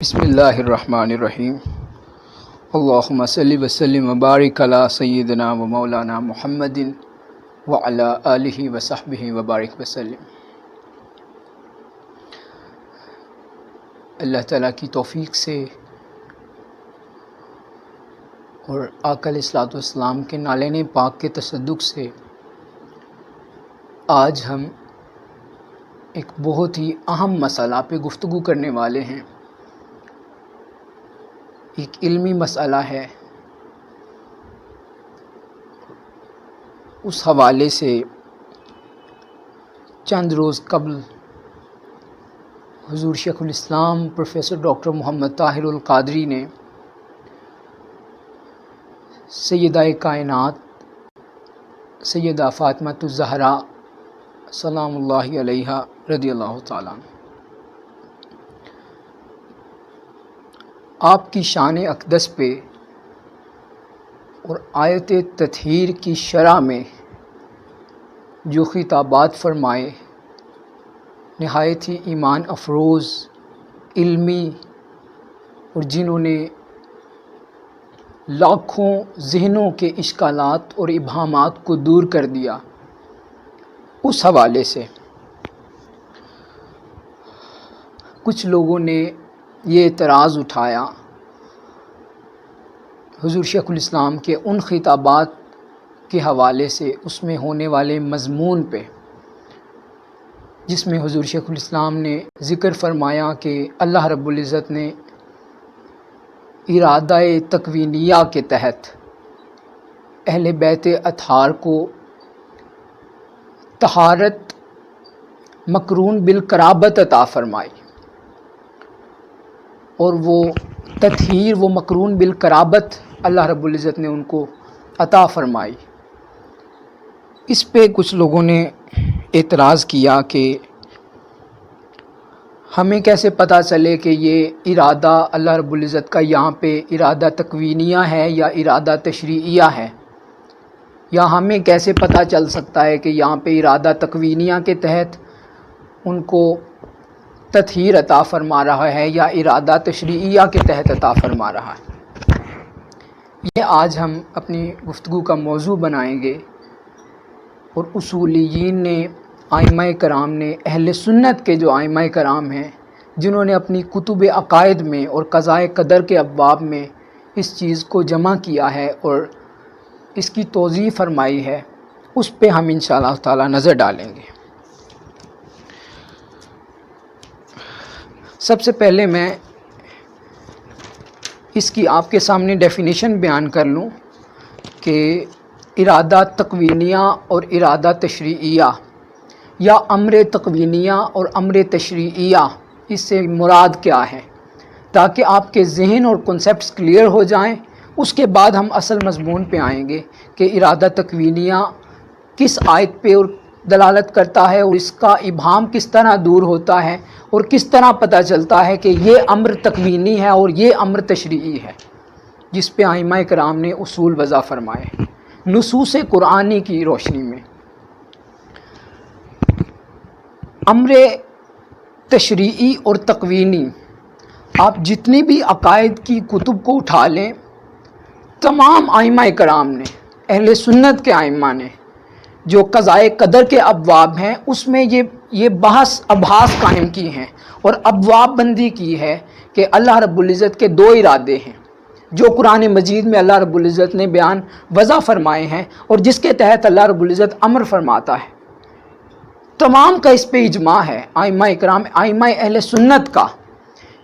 بسم اللہ الرحمن الرحیم اللہم صلی وسلم وبارک علی سیدنا و مولانا محمد وعلی آلہ وصحبہ وبارک وسلم۔ اللہ تعالیٰ کی توفیق سے اور آقا علیہ الصلوۃ والسلام کے نالین پاک کے تصدق سے آج ہم ایک بہت ہی اہم مسئلہ پہ گفتگو کرنے والے ہیں۔ ایک علمی مسئلہ ہے، اس حوالے سے چند روز قبل حضور شیخ الاسلام پروفیسر ڈاکٹر محمد طاہر القادری نے سیدہ کائنات سیدہ فاطمہ الزہرا سلام اللہ علیہا رضی اللہ تعالیٰ عنہ آپ کی شان اقدس پہ اور آیت تطہیر کی شرح میں جو خطابات فرمائے نہایت ہی ایمان افروز، علمی، اور جنہوں نے لاکھوں ذہنوں کے اشکالات اور ابہامات کو دور کر دیا، اس حوالے سے کچھ لوگوں نے یہ اعتراض اٹھایا حضور شیخ الاسلام کے ان خطابات کے حوالے سے، اس میں ہونے والے مضمون پہ، جس میں حضور شیخ الاسلام نے ذکر فرمایا کہ اللہ رب العزت نے ارادہ تکوینیہ کے تحت اہل بیت اطہار کو طہارت مقرون بالقرابت عطا فرمائی، اور وہ تطہیر وہ مقرون بالقرابت اللہ رب العزت نے ان کو عطا فرمائی۔ اس پہ کچھ لوگوں نے اعتراض کیا کہ ہمیں کیسے پتہ چلے کہ یہ ارادہ اللہ رب العزت کا یہاں پہ ارادہ تکوینیہ ہے یا ارادہ تشریعیہ ہے، یا ہمیں کیسے پتہ چل سکتا ہے کہ یہاں پہ ارادہ تکوینیہ کے تحت ان کو تطہیر عطا فرما رہا ہے یا ارادہ تشریعیہ کے تحت عطا فرما رہا ہے۔ یہ آج ہم اپنی گفتگو کا موضوع بنائیں گے، اور اصولیین نے، ائمہ کرام نے، اہل سنت کے جو ائمہ کرام ہیں جنہوں نے اپنی کتب عقائد میں اور قضاء قدر کے ابواب میں اس چیز کو جمع کیا ہے اور اس کی توضیح فرمائی ہے، اس پہ ہم انشاءاللہ تعالی نظر ڈالیں گے۔ سب سے پہلے میں اس کی آپ کے سامنے ڈیفینیشن بیان کر لوں کہ ارادہ تکوینیہ اور ارادہ تشریعیہ، یا امر تکوینیہ اور امر تشریعیہ، اس سے مراد کیا ہے، تاکہ آپ کے ذہن اور کنسیپٹس کلیئر ہو جائیں۔ اس کے بعد ہم اصل مضمون پہ آئیں گے کہ ارادہ تکوینیہ کس آیت پہ اور دلالت کرتا ہے، اور اس کا ابہام کس طرح دور ہوتا ہے، اور کس طرح پتہ چلتا ہے کہ یہ امر تکوینی ہے اور یہ امر تشریعی ہے، جس پہ ائمہ کرام نے اصول وضع فرمائے نصوص قرآنی کی روشنی میں۔ امر تشریعی اور تکوینی، آپ جتنی بھی عقائد کی کتب کو اٹھا لیں، تمام ائمہ کرام نے، اہل سنت کے ائمہ نے جو قضاء قدر کے ابواب ہیں اس میں یہ ابحاث قائم کی ہیں اور ابواب بندی کی ہے کہ اللہ رب العزت کے دو ارادے ہیں جو قرآن مجید میں اللہ رب العزت نے بیان وضع فرمائے ہیں، اور جس کے تحت اللہ رب العزت امر فرماتا ہے۔ تمام کا اس پہ اجماع ہے ائمہ اکرام، ائمہ اہل سنت کا،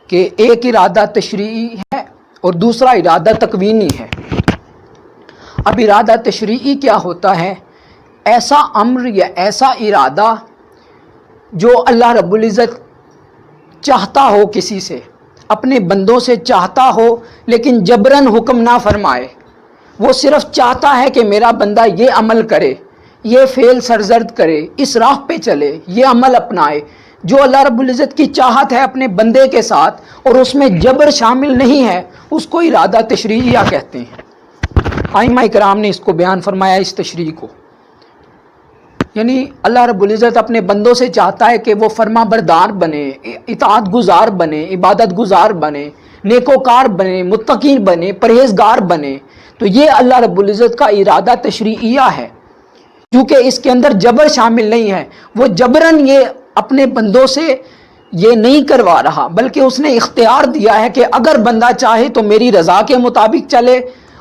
کہ ایک ارادہ تشریعی ہے اور دوسرا ارادہ تکوینی ہے۔ اب ارادہ تشریعی کیا ہوتا ہے؟ ایسا امر یا ایسا ارادہ جو اللہ رب العزت چاہتا ہو، کسی سے، اپنے بندوں سے چاہتا ہو، لیکن جبراً حکم نہ فرمائے، وہ صرف چاہتا ہے کہ میرا بندہ یہ عمل کرے، یہ فعل سرزد کرے، اس راہ پہ چلے، یہ عمل اپنائے، جو اللہ رب العزت کی چاہت ہے اپنے بندے کے ساتھ اور اس میں جبر شامل نہیں ہے، اس کو ارادہ تشریعیہ کہتے ہیں۔ ائمہ کرام نے اس کو بیان فرمایا، اس تشریع کو۔ یعنی اللہ رب العزت اپنے بندوں سے چاہتا ہے کہ وہ فرما بردار بنے، اطاعت گزار بنے، عبادت گزار بنے، نیکوکار بنے، متقین بنے، پرہیزگار بنے۔ تو یہ اللہ رب العزت کا ارادہ تشریعیہ ہے، کیونکہ اس کے اندر جبر شامل نہیں ہے۔ وہ جبراً یہ اپنے بندوں سے یہ نہیں کروا رہا، بلکہ اس نے اختیار دیا ہے کہ اگر بندہ چاہے تو میری رضا کے مطابق چلے،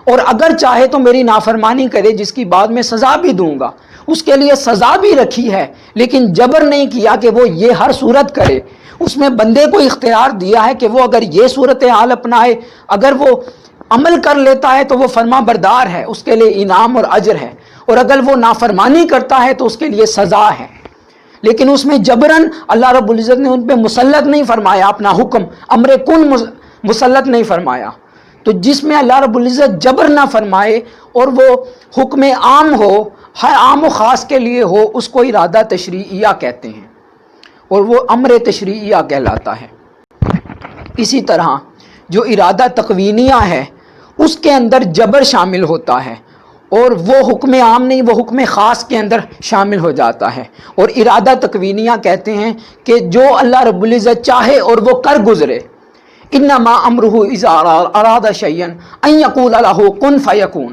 اور اگر چاہے تو میری نافرمانی کرے، جس کی بعد میں سزا بھی دوں گا۔ اس کے لیے سزا بھی رکھی ہے، لیکن جبر نہیں کیا کہ وہ یہ ہر صورت کرے۔ اس میں بندے کو اختیار دیا ہے کہ وہ اگر یہ صورتحال اپنائے، اگر وہ عمل کر لیتا ہے تو وہ فرما بردار ہے، اس کے لیے انعام اور اجر ہے، اور اگر وہ نافرمانی کرتا ہے تو اس کے لیے سزا ہے۔ لیکن اس میں جبراً اللہ رب العزت نے ان پہ مسلط نہیں فرمایا، اپنا حکم امر کن مسلط نہیں فرمایا۔ تو جس میں اللہ رب العزت جبر نہ فرمائے اور وہ حکم عام ہو، ہر عام و خاص کے لیے ہو، اس کو ارادہ تشریعیہ کہتے ہیں، اور وہ امر تشریعیہ کہلاتا ہے۔ اسی طرح جو ارادہ تکوینیہ ہے، اس کے اندر جبر شامل ہوتا ہے، اور وہ حکم عام نہیں، وہ حکم خاص کے اندر شامل ہو جاتا ہے۔ اور ارادہ تکوینیہ کہتے ہیں کہ جو اللہ رب العزت چاہے اور وہ کر گزرے، انما امرہ اذا اراد شیئا ان یقول لہ کن فیکون،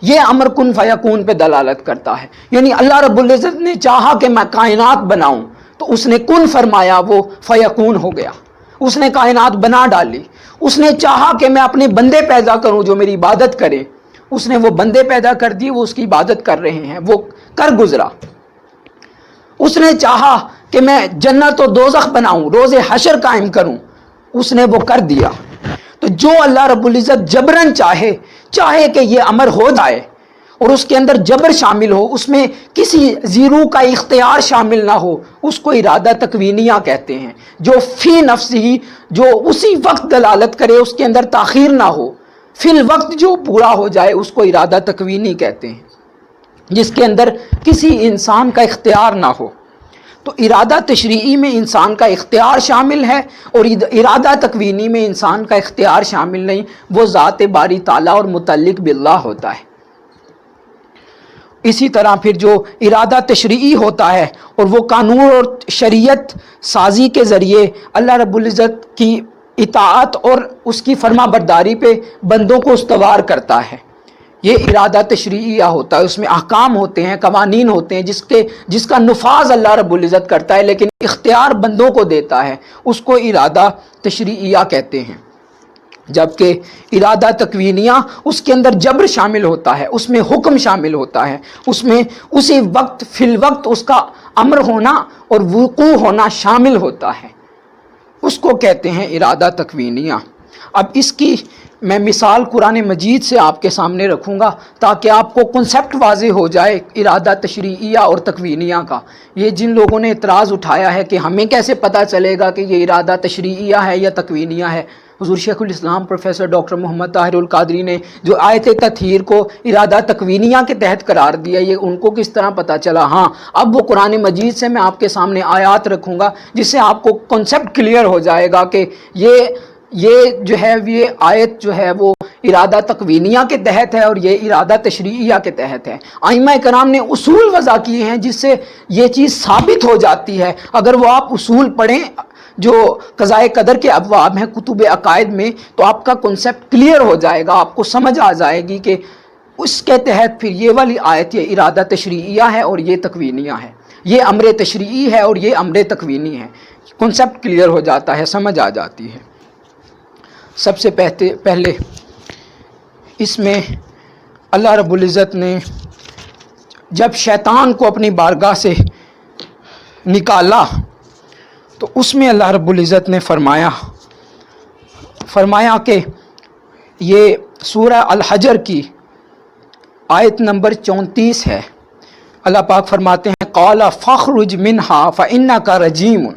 یہ امر کن فیکون پہ دلالت کرتا ہے۔ یعنی اللہ رب العزت نے چاہا کہ میں کائنات بناؤں، تو اس نے کن فرمایا، وہ فیکون ہو گیا، اس نے کائنات بنا ڈالی۔ اس نے چاہا کہ میں اپنے بندے پیدا کروں جو میری عبادت کرے، اس نے وہ بندے پیدا کر دیے، وہ اس کی عبادت کر رہے ہیں، وہ کر گزرا۔ اس نے چاہا کہ میں جنت و دوزخ بناؤں، روز حشر قائم کروں، اس نے وہ کر دیا۔ تو جو اللہ رب العزت جبراً چاہے کہ یہ امر ہو جائے، اور اس کے اندر جبر شامل ہو، اس میں کسی زیرو کا اختیار شامل نہ ہو، اس کو ارادہ تکوینیہ کہتے ہیں۔ جو فی نفسی، جو اسی وقت دلالت کرے، اس کے اندر تاخیر نہ ہو، فی الوقت جو پورا ہو جائے، اس کو ارادہ تکوینی کہتے ہیں، جس کے اندر کسی انسان کا اختیار نہ ہو۔ تو ارادہ تشریعی میں انسان کا اختیار شامل ہے، اور ارادہ تکوینی میں انسان کا اختیار شامل نہیں، وہ ذات باری تعالیٰ اور متعلق باللہ ہوتا ہے۔ اسی طرح پھر جو ارادہ تشریعی ہوتا ہے، اور وہ قانون اور شریعت سازی کے ذریعے اللہ رب العزت کی اطاعت اور اس کی فرما برداری پہ بندوں کو استوار کرتا ہے، یہ ارادہ تشریعیہ ہوتا ہے۔ اس میں احکام ہوتے ہیں، قوانین ہوتے ہیں، جس کا نفاذ اللہ رب العزت کرتا ہے، لیکن اختیار بندوں کو دیتا ہے، اس کو ارادہ تشریعیہ کہتے ہیں۔ جبکہ ارادہ تکوینیہ، اس کے اندر جبر شامل ہوتا ہے، اس میں حکم شامل ہوتا ہے، اس میں اسی وقت فی الوقت اس کا امر ہونا اور وقوع ہونا شامل ہوتا ہے، اس کو کہتے ہیں ارادہ تکوینیہ۔ اب اس کی میں مثال قرآن مجید سے آپ کے سامنے رکھوں گا، تاکہ آپ کو کنسیپٹ واضح ہو جائے ارادہ تشریعیہ اور تکوینیہ کا۔ یہ جن لوگوں نے اعتراض اٹھایا ہے کہ ہمیں کیسے پتہ چلے گا کہ یہ ارادہ تشریعیہ ہے یا تکوینیہ ہے، حضور شیخ الاسلام پروفیسر ڈاکٹر محمد طاہر القادری نے جو آیت تطہیر کو ارادہ تکوینیہ کے تحت قرار دیا، یہ ان کو کس طرح پتہ چلا؟ ہاں، اب وہ قرآن مجید سے میں آپ کے سامنے آیات رکھوں گا، جس سے آپ کو کنسیپٹ کلیئر ہو جائے گا کہ یہ جو ہے، یہ آیت جو ہے وہ ارادہ تکوینیہ کے تحت ہے اور یہ ارادہ تشریعیہ کے تحت ہے۔ ائمہ کرام نے اصول وضع کیے ہیں جس سے یہ چیز ثابت ہو جاتی ہے۔ اگر وہ آپ اصول پڑھیں جو قضاء قدر کے ابواب ہیں کتب عقائد میں، تو آپ کا کنسیپٹ کلیئر ہو جائے گا، آپ کو سمجھ آ جائے گی کہ اس کے تحت پھر یہ والی آیت یہ ارادہ تشریعیہ ہے اور یہ تکوینیہ ہے، یہ امر تشریعی ہے اور یہ امر تکوینی ہے۔ کنسیپٹ کلیئر ہو جاتا ہے، سمجھ آ جاتی ہے۔ سب سے پہلے اس میں اللہ رب العزت نے جب شیطان کو اپنی بارگاہ سے نکالا، تو اس میں اللہ رب العزت نے فرمایا کہ یہ سورہ الحجر کی آیت نمبر 34 ہے۔ اللہ پاک فرماتے ہیں قَالَ فَاخْرُجْ مِنْهَا فَإِنَّكَ رَجِيمٌ،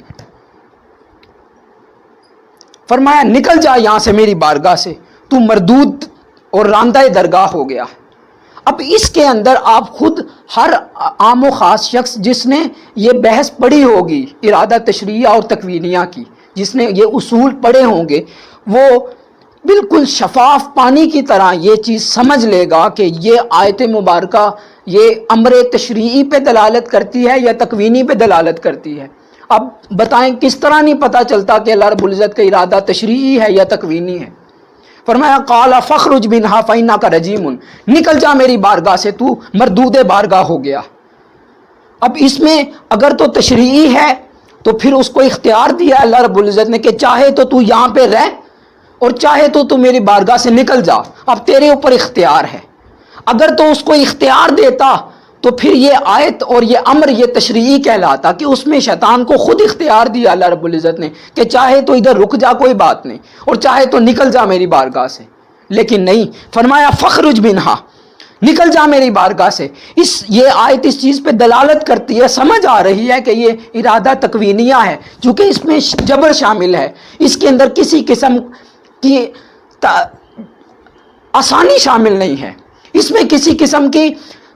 فرمایا نکل جا یہاں سے، میری بارگاہ سے، تو مردود اور راندہ درگاہ ہو گیا۔ اب اس کے اندر آپ خود ہر عام و خاص شخص جس نے یہ بحث پڑھی ہوگی ارادہ تشریعیہ اور تکوینیہ کی، جس نے یہ اصول پڑھے ہوں گے، وہ بالکل شفاف پانی کی طرح یہ چیز سمجھ لے گا کہ یہ آیت مبارکہ یہ امر تشریعی پہ دلالت کرتی ہے یا تکوینی پہ دلالت کرتی ہے؟ اب بتائیں کس طرح نہیں پتہ چلتا کہ اللہ رب العزت کا ارادہ تشریعی ہے یا تکوینی ہے؟ فرمایا قال فخرج منها فإنك رجیم، نکل جا میری بارگاہ سے، تو مردود بارگاہ ہو گیا۔ اب اس میں اگر تو تشریعی ہے تو پھر اس کو اختیار دیا اللہ رب العزت نے کہ چاہے تو یہاں پہ رہ اور چاہے تو میری بارگاہ سے نکل جا، اب تیرے اوپر اختیار ہے۔ اگر تو اس کو اختیار دیتا تو پھر یہ آیت اور یہ امر یہ تشریعی کہلاتا کہ اس میں شیطان کو خود اختیار دیا اللہ رب العزت نے کہ چاہے تو ادھر رک جا کوئی بات نہیں اور چاہے تو نکل جا میری بارگاہ سے، لیکن نہیں، فرمایا فخرج منہا، نکل جا میری بارگاہ سے۔ یہ آیت اس چیز پہ دلالت کرتی ہے، سمجھ آ رہی ہے کہ یہ ارادہ تکوینیہ ہے، چونکہ اس میں جبر شامل ہے، اس کے اندر کسی قسم کی آسانی شامل نہیں ہے، اس میں کسی قسم کی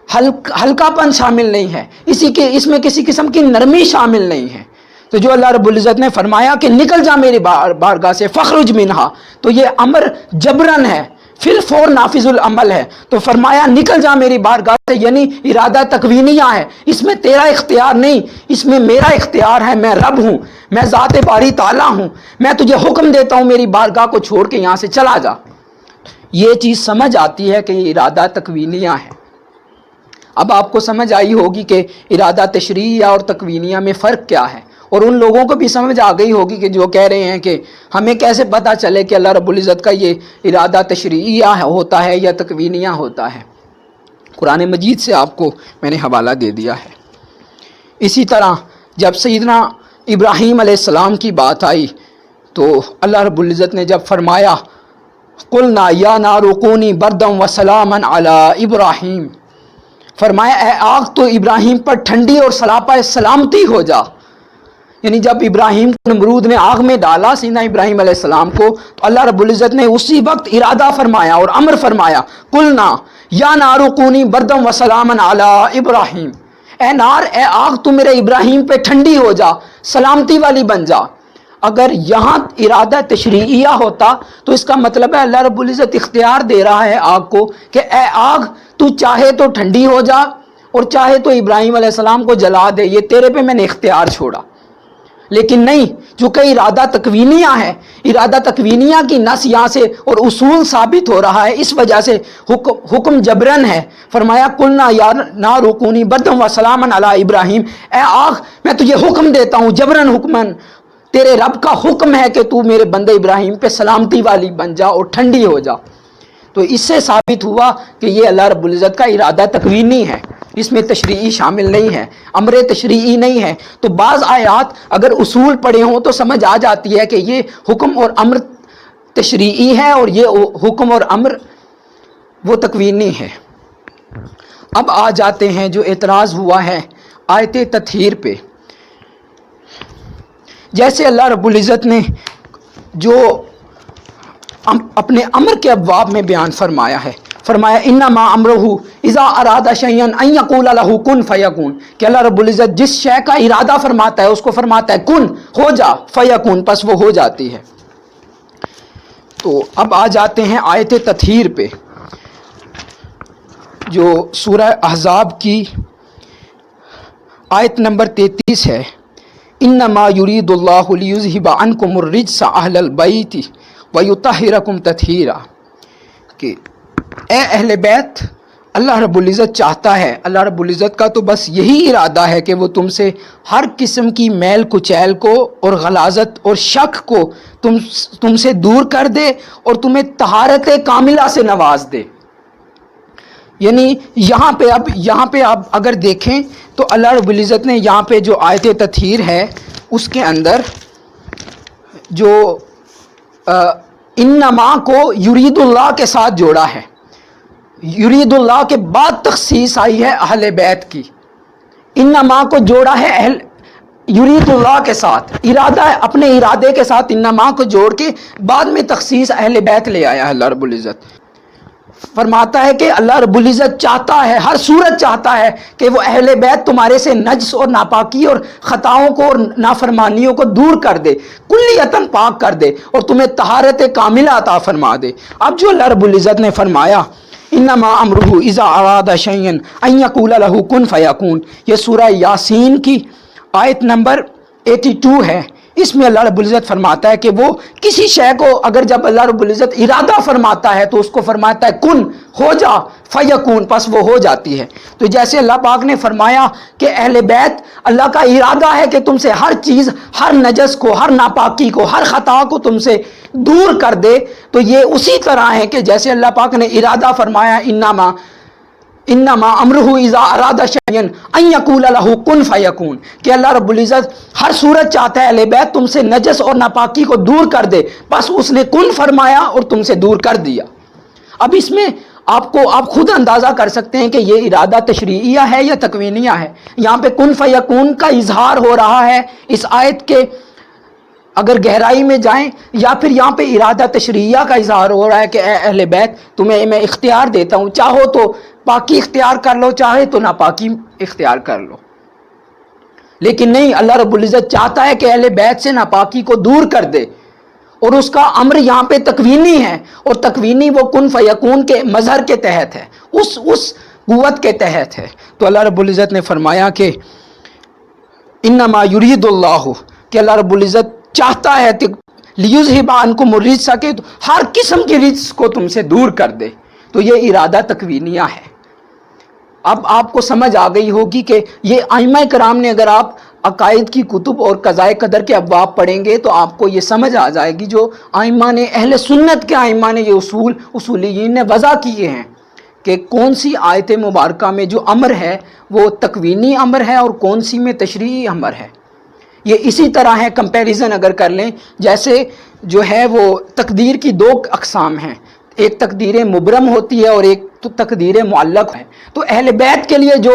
ہلکا پن شامل نہیں ہے، اس میں کسی قسم کی نرمی شامل نہیں ہے۔ تو جو اللہ رب العزت نے فرمایا کہ نکل جا میری بارگاہ سے، فخرج منہا، تو یہ امر جبرن ہے، فی الفور نافذ العمل ہے، تو فرمایا نکل جا میری بارگاہ سے، یعنی ارادہ تکوینیہ ہے، اس میں تیرا اختیار نہیں، اس میں میرا اختیار ہے، میں رب ہوں، میں ذات باری تعالیٰ ہوں، میں تجھے حکم دیتا ہوں میری بارگاہ کو چھوڑ کے یہاں سے چلا جا۔ یہ چیز سمجھ آتی ہے کہ یہ ارادہ تکوینیہ ہے۔ اب آپ کو سمجھ آئی ہوگی کہ ارادہ تشریعیہ اور تکوینیہ میں فرق کیا ہے، اور ان لوگوں کو بھی سمجھ آ گئی ہوگی کہ جو کہہ رہے ہیں کہ ہمیں کیسے پتہ چلے کہ اللہ رب العزت کا یہ ارادہ تشریعیہ ہوتا ہے یا تکوینیہ ہوتا ہے۔ قرآن مجید سے آپ کو میں نے حوالہ دے دیا ہے۔ اسی طرح جب سیدنا ابراہیم علیہ السلام کی بات آئی تو اللہ رب العزت نے جب فرمایا قلنا یا نار کونی بردا وسلاما علی ابراہیم، فرمایا اے آگ تو ابراہیم پر ٹھنڈی اور سلاپہ سلامتی ہو جا، یعنی جب ابراہیم کو نمرود نے آگ میں ڈالا سیدنا ابراہیم علیہ السلام کو، تو اللہ رب العزت نے اسی وقت ارادہ فرمایا اور امر فرمایا قلنا یا نار کونی بردا وسلاما علی ابراہیم، اے نار اے آگ تو میرے ابراہیم پہ ٹھنڈی ہو جا، سلامتی والی بن جا۔ اگر یہاں ارادہ تشریعیہ ہوتا تو اس کا مطلب ہے اللہ رب العزت اختیار دے رہا ہے آگ کو کہ اے آگ تو چاہے تو ٹھنڈی ہو جا اور چاہے تو ابراہیم علیہ السلام کو جلا دے، یہ تیرے پہ میں نے اختیار چھوڑا۔ لیکن نہیں، چونکہ ارادہ تکوینیہ ہے، ارادہ تکوینیہ کی نص یہاں سے اور اصول ثابت ہو رہا ہے، اس وجہ سے حکم جبرن ہے۔ فرمایا قلنا یا نار کونی بردا وسلاما علی ابراہیم، اے آگ میں تجھے حکم دیتا ہوں جبرن، حکمن تیرے رب کا حکم ہے کہ تو میرے بندے ابراہیم پہ سلامتی والی بن جا اور ٹھنڈی ہو جا۔ تو اس سے ثابت ہوا کہ یہ اللہ رب العزت کا ارادہ تکوینی ہے، اس میں تشریعی شامل نہیں ہے، امر تشریعی نہیں ہے۔ تو بعض آیات اگر اصول پڑھے ہوں تو سمجھ آ جاتی ہے کہ یہ حکم اور امر تشریعی ہے اور یہ حکم اور امر وہ تکوینی ہے۔ اب آ جاتے ہیں جو اعتراض ہوا ہے آیت تطہیر پہ۔ جیسے اللہ رب العزت نے جو اپنے امر کے ابواب میں بیان فرمایا ہے، فرمایا انما امرہ اذا اراد شیئا ان یقول له کن فیکون، کہ اللہ رب العزت جس شے کا ارادہ فرماتا ہے اس کو فرماتا ہے کن ہو جا فیکون، پس وہ ہو جاتی ہے۔ تو اب آ جاتے ہیں آیت تطہیر پہ، جو سورہ احزاب کی آیت نمبر 33 ہے، انما یرید اللہ لیذہب عنکم الرجس اہل البیت ویطہرکم تطہیرا، کہ اے اہل بیت، اللہ رب العزت چاہتا ہے، اللہ رب العزت کا تو بس یہی ارادہ ہے کہ وہ تم سے ہر قسم کی میل کچیل کو اور غلاظت اور شک کو تم سے دور کر دے اور تمہیں طہارت کاملہ سے نواز دے۔ یعنی یہاں پہ آپ اگر دیکھیں تو اللہ رب العزت نے یہاں پہ جو آیت تطہیر ہے اس کے اندر جو انما کو یرید اللہ کے ساتھ جوڑا ہے، یرید اللہ کے بعد تخصیص آئی ہے اہل بیت کی، انما کو جوڑا ہے یرید اللہ کے ساتھ، ارادہ اپنے ارادے کے ساتھ انما کو جوڑ کے بعد میں تخصیص اہل بیت لے آیا ہے۔ اللہ رب العزت فرماتا ہے کہ اللہ رب العزت چاہتا ہے، ہر صورت چاہتا ہے کہ وہ اہل بیت تمہارے سے نجس اور ناپاکی اور خطاؤں کو اور نافرمانیوں کو دور کر دے، کلیتاً پاک کر دے اور تمہیں طہارت کاملہ عطا فرما دے۔ اب جو اللہ رب العزت نے فرمایا انما امرہ اذا اراد شیئا ان یقول لہ کن فیکون، یہ سورہ یاسین کی آیت نمبر 82 ہے۔ اس میں اللہ رب العزت فرماتا ہے کہ وہ کسی شے کو اگر جب اللہ رب العزت ارادہ فرماتا ہے تو اس کو فرماتا ہے کن، ہو جا، فیکون، پس وہ ہو جاتی ہے۔ تو جیسے اللہ پاک نے فرمایا کہ اہل بیت اللہ کا ارادہ ہے کہ تم سے ہر چیز، ہر نجس کو، ہر ناپاکی کو، ہر خطا کو تم سے دور کر دے، تو یہ اسی طرح ہے کہ جیسے اللہ پاک نے ارادہ فرمایا انما امرہ اذا اراد شیئا ان یقول لہ کن فیکون، کہ اللہ رب العزت ہر صورت چاہتا ہے اہل بیت تم سے نجس اور ناپاکی کو دور کر دے، بس اس نے کن فرمایا اور تم سے دور کر دیا۔ اب اس میں آپ خود اندازہ کر سکتے ہیں کہ یہ ارادہ تشریعیہ ہے یا تکوینیہ ہے۔ یہاں پہ کن فیکون کا اظہار ہو رہا ہے اس آیت کے اگر گہرائی میں جائیں، یا پھر یہاں پہ ارادہ تشریعیہ کا اظہار ہو رہا ہے کہ اے اہل بیت تمہیں میں اختیار دیتا ہوں، چاہو تو پاکی اختیار کر لو، چاہے تو ناپاکی اختیار کر لو۔ لیکن نہیں، اللہ رب العزت چاہتا ہے کہ اہل بیت سے ناپاکی کو دور کر دے، اور اس کا امر یہاں پہ تکوینی ہے، اور تکوینی وہ کن فیکون کے مظہر کے تحت ہے، اس قوت کے تحت ہے۔ تو اللہ رب العزت نے فرمایا کہ انما یرید اللہ، کہ اللہ رب العزت چاہتا ہے لیذھب عنکم الرجس، کہ ہر قسم کی رجس کو تم سے دور کر دے۔ تو یہ ارادہ تکوینیہ ہے۔ اب آپ کو سمجھ آ گئی ہوگی کہ یہ ائمہ کرام نے، اگر آپ عقائد کی کتب اور قضاء قدر کے ابواب پڑھیں گے تو آپ کو یہ سمجھ آ جائے گی، جو ائمہ نے، اہل سنت کے ائمہ نے، یہ اصولیین نے وضع کیے ہیں کہ کون سی آیت مبارکہ میں جو امر ہے وہ تکوینی امر ہے اور کون سی میں تشریعی امر ہے۔ یہ اسی طرح ہے، کمپیریزن اگر کر لیں، جیسے جو ہے وہ تقدیر کی دو اقسام ہیں، ایک تقدیر مبرم ہوتی ہے اور ایک تو تقدیر معلق ہے۔ تو اہل بیت کے لیے جو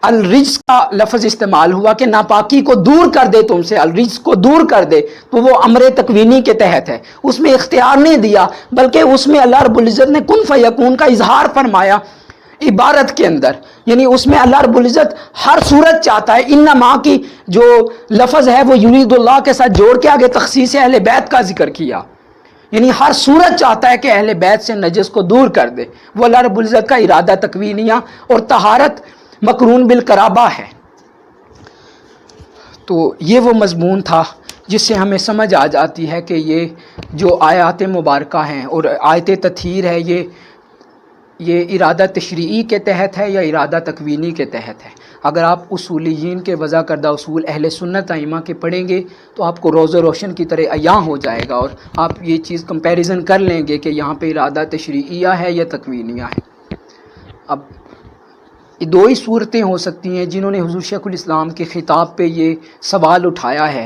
الرجس کا لفظ استعمال ہوا کہ ناپاکی کو دور کر دے تم سے، الرجس کو دور کر دے، تو وہ امر تکوینی کے تحت ہے۔ اس میں اختیار نہیں دیا، بلکہ اس میں اللہ رب العزت نے کن فیکون کا اظہار فرمایا عبارت کے اندر، یعنی اس میں اللہ رب العزت ہر صورت چاہتا ہے۔ انما کی جو لفظ ہے وہ یرید اللہ کے ساتھ جوڑ کے آگے تخصیص اہل بیت کا ذکر کیا، یعنی ہر صورت چاہتا ہے کہ اہل بیت سے نجس کو دور کر دے۔ وہ اللہ رب العزت کا ارادہ تکوینیہ اور طہارت مقرون بالقرابہ ہے۔ تو یہ وہ مضمون تھا جس سے ہمیں سمجھ آ جاتی ہے کہ یہ جو آیات مبارکہ ہیں اور آیت تطہیر ہے، یہ ارادہ تشریعی کے تحت ہے یا ارادہ تکوینی کے تحت ہے۔ اگر آپ اصولیین کے وضع کردہ اصول اہل سنت ائمہ کے پڑھیں گے تو آپ کو روز و روشن کی طرح عیاں ہو جائے گا، اور آپ یہ چیز کمپیریزن کر لیں گے کہ یہاں پہ ارادہ تشریعیہ ہے یا تکوینیہ ہے۔ اب دو ہی صورتیں ہو سکتی ہیں جنہوں نے حضور شیخ الاسلام کے خطاب پہ یہ سوال اٹھایا ہے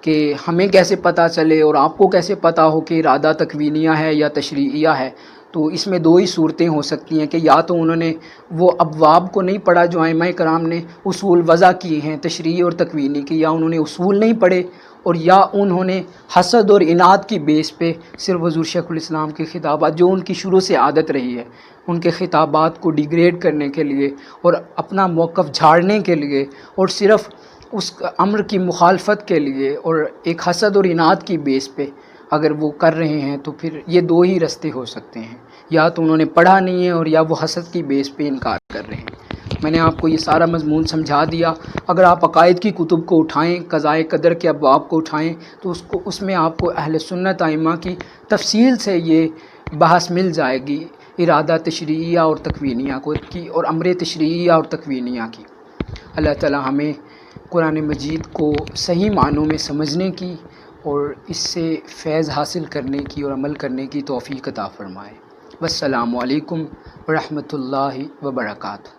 کہ ہمیں کیسے پتہ چلے اور آپ کو کیسے پتہ ہو کہ ارادہ تکوینیہ ہے یا تشریعیہ ہے۔ تو اس میں دو ہی صورتیں ہو سکتی ہیں کہ یا تو انہوں نے وہ ابواب کو نہیں پڑھا جو ائمہ کرام نے اصول وضع کیے ہیں تشریعی اور تکوینی کی، یا انہوں نے اصول نہیں پڑھے، اور یا انہوں نے حسد اور اناد کی بیس پہ صرف حضور شیخ الاسلام کے خطابات جو ان کی شروع سے عادت رہی ہے، ان کے خطابات کو ڈیگریڈ کرنے کے لیے اور اپنا موقف جھاڑنے کے لیے اور صرف اس امر کی مخالفت کے لیے اور ایک حسد اور اناد کی بیس پہ اگر وہ کر رہے ہیں، تو پھر یہ دو ہی رستے ہو سکتے ہیں، یا تو انہوں نے پڑھا نہیں ہے اور یا وہ حسد کی بیس پہ انکار کر رہے ہیں۔ میں نے آپ کو یہ سارا مضمون سمجھا دیا۔ اگر آپ عقائد کی کتب کو اٹھائیں، قضاء قدر کے ابواب کو اٹھائیں، تو اس میں آپ کو اہل سنت ائمہ کی تفصیل سے یہ بحث مل جائے گی، ارادہ تشریعیہ اور تکوینیہ کی اور امر تشریعیہ اور تکوینیہ کی۔ اللہ تعالی ہمیں قرآن مجید کو صحیح معنوں میں سمجھنے کی اور اس سے فیض حاصل کرنے کی اور عمل کرنے کی توفیق عطا فرمائے۔ والسلام علیکم ورحمۃ اللہ وبرکاتہ۔